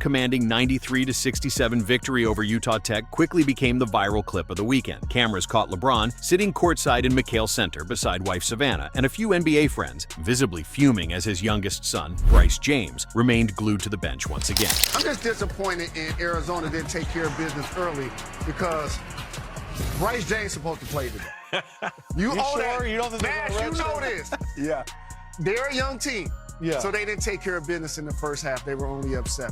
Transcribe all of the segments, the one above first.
commanding 93-67 victory over Utah Tech quickly became the viral clip of the weekend. Cameras caught LeBron sitting courtside in McHale Center beside wife Savannah and a few NBA friends, visibly fuming as his youngest son, Bryce James, remained glued to the bench once again. I'm just disappointed in Arizona didn't take care of business early because Bryce James supposed to play today. You owe sure? that. You don't think they're Nash, gonna you know redshirt? this. Yeah. They're a young team. Yeah. So they didn't take care of business in the first half. They were only up 7.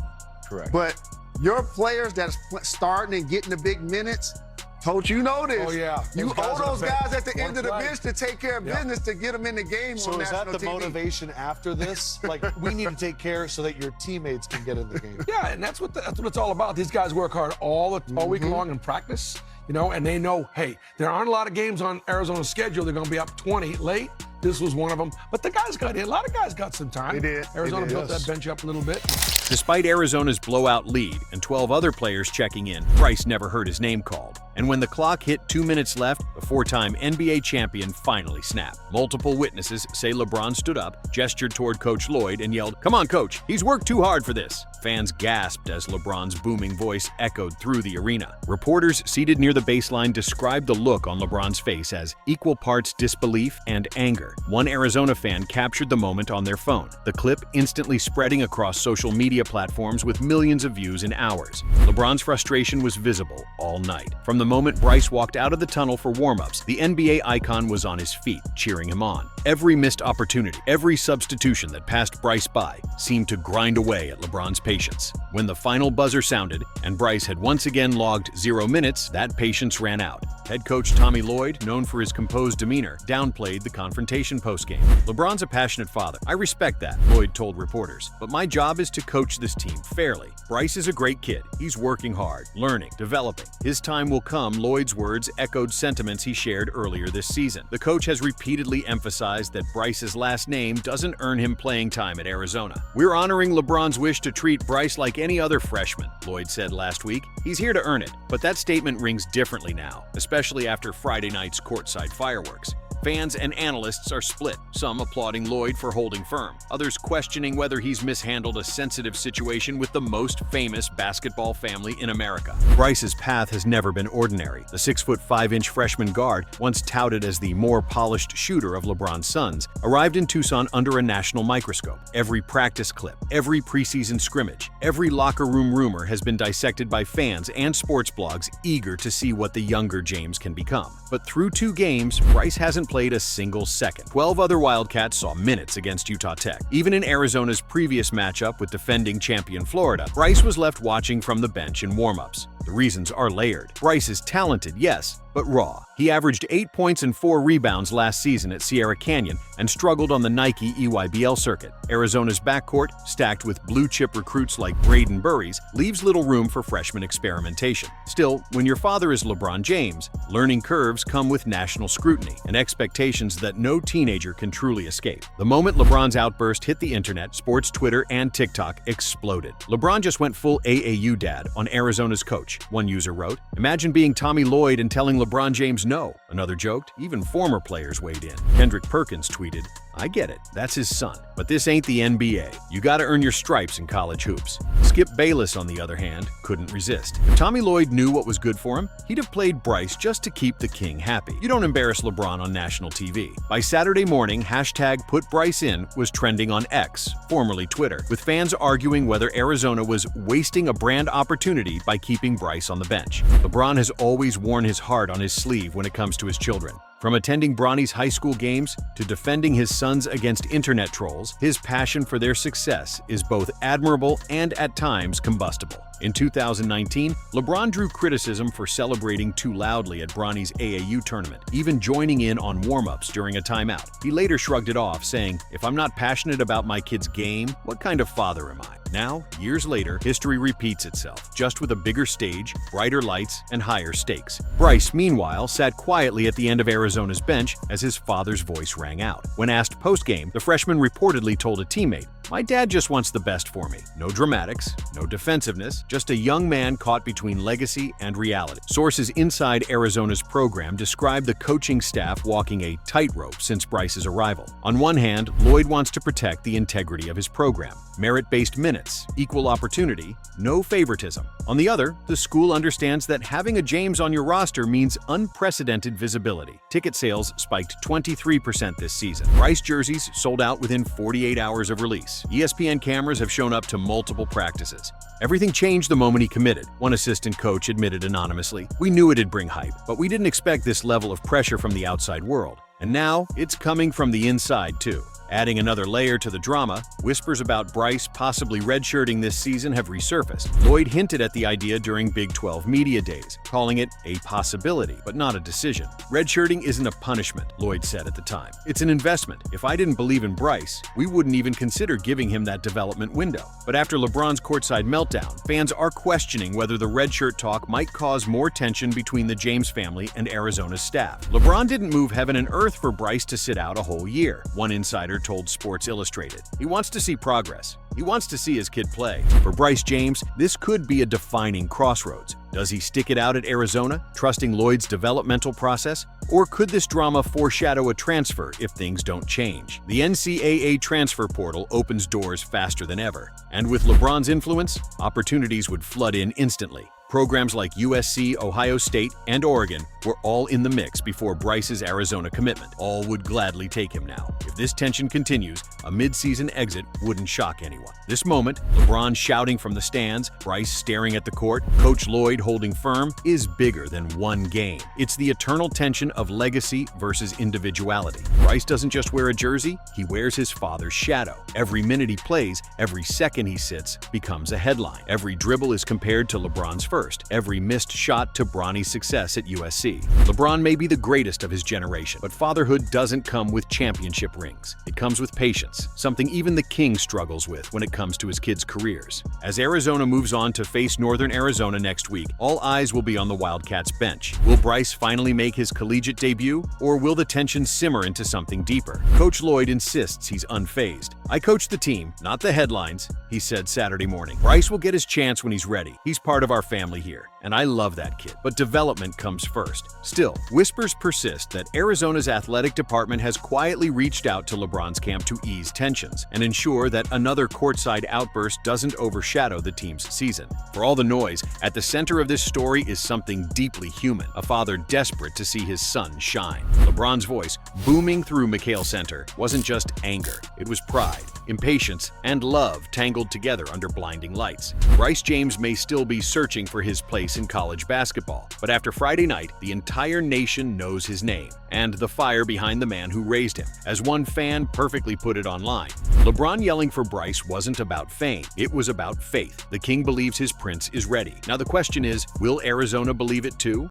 Correct. But your players that's starting and getting the big minutes, Coach, you know this. Oh, yeah. You owe those guys at the end of the play. bench to take care of business to get them in the game So on is that national the TV. motivation after this? Like, we need to take care so that your teammates can get in the game. Yeah, and that's what it's all about. These guys work hard all week long in practice, and they know, hey, there aren't a lot of games on Arizona's schedule. They're going to be up 20 late. This was one of them. But the guys got in. A lot of guys got some time. They did. Arizona They did. built that bench up a little bit. Despite Arizona's blowout lead and 12 other players checking in, Bryce never heard his name called. And when the clock hit 2 minutes left, the 4-time NBA champion finally snapped. Multiple witnesses say LeBron stood up, gestured toward Coach Lloyd, and yelled, "Come on, Coach, he's worked too hard for this." Fans gasped as LeBron's booming voice echoed through the arena. Reporters seated near the baseline described the look on LeBron's face as equal parts disbelief and anger. One Arizona fan captured the moment on their phone, the clip instantly spreading across social media platforms with millions of views in hours. LeBron's frustration was visible all night. From the moment Bryce walked out of the tunnel for warm-ups, the NBA icon was on his feet, cheering him on. Every missed opportunity, every substitution that passed Bryce by seemed to grind away at LeBron's patience. When the final buzzer sounded and Bryce had once again logged 0 minutes, that patience ran out. Head coach Tommy Lloyd, known for his composed demeanor, downplayed the confrontation postgame. "LeBron's a passionate father. I respect that," Lloyd told reporters. "But my job is to coach this team fairly. Bryce is a great kid. He's working hard, learning, developing. His time will come." Lloyd's words echoed sentiments he shared earlier this season. The coach has repeatedly emphasized that Bryce's last name doesn't earn him playing time at Arizona. "We're honoring LeBron's wish to treat Bryce like any other freshman," Lloyd said last week. "He's here to earn it." But that statement rings differently now, especially after Friday night's courtside fireworks. Fans and analysts are split, some applauding Lloyd for holding firm, others questioning whether he's mishandled a sensitive situation with the most famous basketball family in America. Bryce's path has never been ordinary. The 6'5" freshman guard, once touted as the more polished shooter of LeBron's sons, arrived in Tucson under a national microscope. Every practice clip, every preseason scrimmage, every locker room rumor has been dissected by fans and sports blogs eager to see what the younger James can become. But through 2 games, Bryce hasn't played a single second. 12 other Wildcats saw minutes against Utah Tech. Even in Arizona's previous matchup with defending champion Florida, Bryce was left watching from the bench in warm-ups. The reasons are layered. Bryce is talented, yes, but raw. He averaged 8 points and 4 rebounds last season at Sierra Canyon and struggled on the Nike EYBL circuit. Arizona's backcourt, stacked with blue-chip recruits like Braden Burries, leaves little room for freshman experimentation. Still, when your father is LeBron James, learning curves come with national scrutiny and expectations that no teenager can truly escape. The moment LeBron's outburst hit the internet, sports Twitter and TikTok exploded. "LeBron just went full AAU dad on Arizona's coach," one user wrote. "Imagine being Tommy Lloyd and telling LeBron James no," another joked. Even former players weighed in. Kendrick Perkins tweeted, "I get it, that's his son, but this ain't the NBA. You gotta earn your stripes in college hoops." Skip Bayless, on the other hand, couldn't resist. If Tommy Lloyd knew what was good for him, he'd have played Bryce just to keep the king happy. You don't embarrass LeBron on national TV. By Saturday morning, #PutBryceIn was trending on X, formerly Twitter, with fans arguing whether Arizona was wasting a brand opportunity by keeping Bryce on the bench. LeBron has always worn his heart on his sleeve when it comes to his children. From attending Bronny's high school games to defending his sons against internet trolls, his passion for their success is both admirable and at times combustible. In 2019, LeBron drew criticism for celebrating too loudly at Bronny's AAU tournament, even joining in on warm-ups during a timeout. He later shrugged it off, saying, "If I'm not passionate about my kid's game, what kind of father am I?" Now, years later, history repeats itself, just with a bigger stage, brighter lights, and higher stakes. Bryce, meanwhile, sat quietly at the end of Arizona's bench as his father's voice rang out. When asked post-game, the freshman reportedly told a teammate, "My dad just wants the best for me. No dramatics, no defensiveness, just a young man caught between legacy and reality." Sources inside Arizona's program describe the coaching staff walking a tightrope since Bryce's arrival. On one hand, Lloyd wants to protect the integrity of his program. Merit-based minutes, equal opportunity, no favoritism. On the other, the school understands that having a James on your roster means unprecedented visibility. Ticket sales spiked 23% this season. Bryce jerseys sold out within 48 hours of release. ESPN cameras have shown up to multiple practices. Everything changed the moment he committed, one assistant coach admitted anonymously. "We knew it'd bring hype, but we didn't expect this level of pressure from the outside world. And now, it's coming from the inside, too." Adding another layer to the drama, whispers about Bryce possibly redshirting this season have resurfaced. Lloyd hinted at the idea during Big 12 media days, calling it a possibility, but not a decision. "Redshirting isn't a punishment," Lloyd said at the time. "It's an investment. If I didn't believe in Bryce, we wouldn't even consider giving him that development window." But after LeBron's courtside meltdown, fans are questioning whether the redshirt talk might cause more tension between the James family and Arizona's staff. LeBron didn't move heaven and earth for Bryce to sit out a whole year, one insider told Sports Illustrated. He wants to see progress. He wants to see his kid play. For Bryce James, this could be a defining crossroads. Does he stick it out at Arizona, trusting Lloyd's developmental process? Or could this drama foreshadow a transfer if things don't change? The NCAA transfer portal opens doors faster than ever. And with LeBron's influence, opportunities would flood in instantly. Programs like USC, Ohio State, and Oregon were all in the mix before Bryce's Arizona commitment. All would gladly take him now. If this tension continues, a mid-season exit wouldn't shock anyone. This moment, LeBron shouting from the stands, Bryce staring at the court, Coach Lloyd holding firm, is bigger than one game. It's the eternal tension of legacy versus individuality. Bryce doesn't just wear a jersey, he wears his father's shadow. Every minute he plays, every second he sits, becomes a headline. Every dribble is compared to LeBron's first. Every missed shot to Bronny's success at USC. LeBron may be the greatest of his generation, but fatherhood doesn't come with championship rings. It comes with patience, something even the king struggles with when it comes to his kids' careers. As Arizona moves on to face Northern Arizona next week, all eyes will be on the Wildcats bench. Will Bryce finally make his collegiate debut, or will the tension simmer into something deeper? Coach Lloyd insists he's unfazed. "I coach the team, not the headlines," he said Saturday morning. "Bryce will get his chance when he's ready. He's part of our family here, and I love that kid. But development comes first." Still, whispers persist that Arizona's athletic department has quietly reached out to LeBron's camp to ease tensions and ensure that another courtside outburst doesn't overshadow the team's season. For all the noise, at the center of this story is something deeply human, a father desperate to see his son shine. LeBron's voice, booming through McHale Center, wasn't just anger. It was pride, impatience, and love tangled together under blinding lights. Bryce James may still be searching for his place in college basketball, but after Friday night, the entire nation knows his name and the fire behind the man who raised him. As one fan perfectly put it online, LeBron yelling for Bryce wasn't about fame, it was about faith. The king believes his prince is ready. Now the question is, will Arizona believe it too?